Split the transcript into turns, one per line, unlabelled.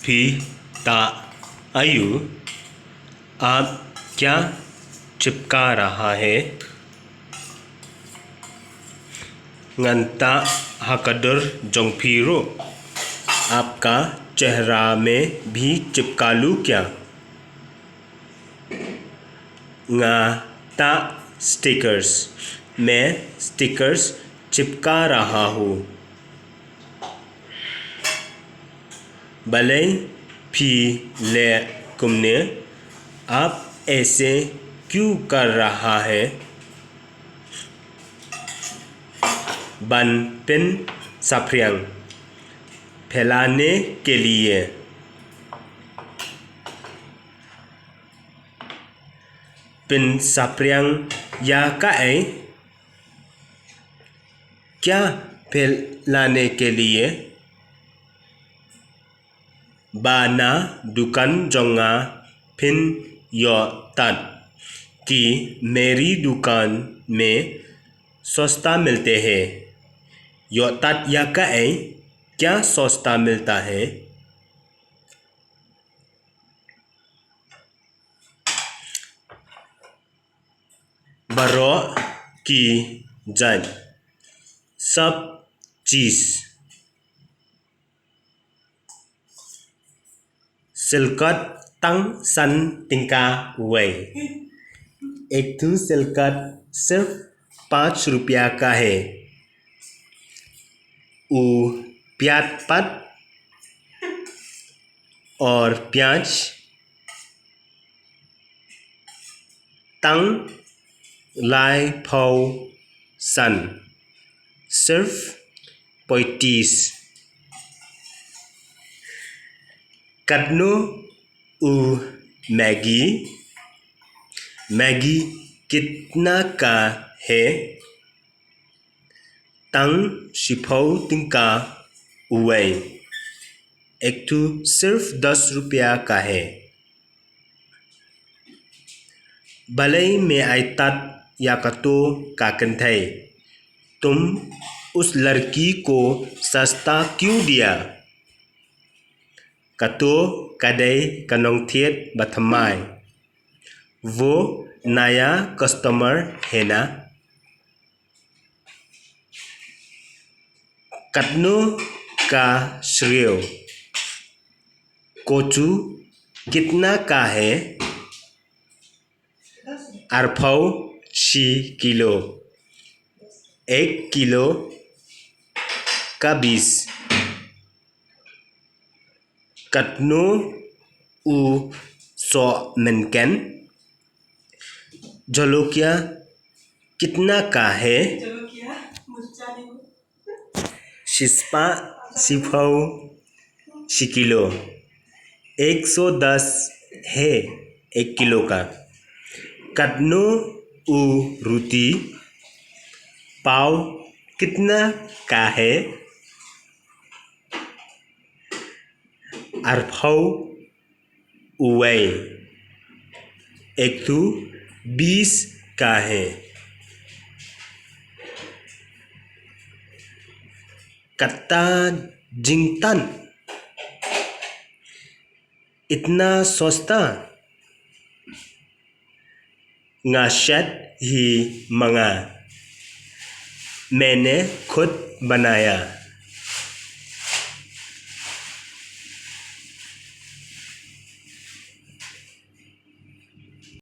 भी ता आयु आप क्या चिपका रहा है nganta hakadur jongpiro आपका चेहरा में भी चिपका लूँ क्या ngata स्टिकर्स मैं स्टिकर्स चिपका रहा हूँ भले भी ले कुमने आप ऐसे क्यों कर रहा है बन पिन सप्रियंग फैलाने के लिए पिन सप्रियंग या काए क्या फैलाने के लिए बाना दुकान जोंगा फिन यो तट कि मेरी दुकान में सस्ता मिलते हैं यो तट या काए क्या सस्ता मिलता है बरो की जन सब चीज सिलकट तंग सन तिंका हुए एक थू सिलकट सिर्फ 5 रुपया का है उ प्याज पत और प्याज तंग लाई फाउ सन सिर्फ 35 कटनो उ मैगी मैगी कितना का है तंग शिफौ तिंका उवे एक तो सिर्फ 10 रुपया का है भले में आई तट या कतो का कंथे तुम उस लड़की को सस्ता क्यों दिया कतो कदे कनोंगथियत बथमाय वो नया कस्टमर है ना कटनो का श्रेय कोचू कितना का है अरफौ 6 किलो 1 किलो का 20 कटनो उ सो मनकन जलोकिया कितना का है शिस्पा सिफौ 6 किलो 110 है 1 किलो का कटनो उ रोटी पाव कितना का है अरफौ उवे एक तो 20 का है कत्ता जिंगतन इतना सस्ता ngaset ही मंगा मैंने खुद बनाया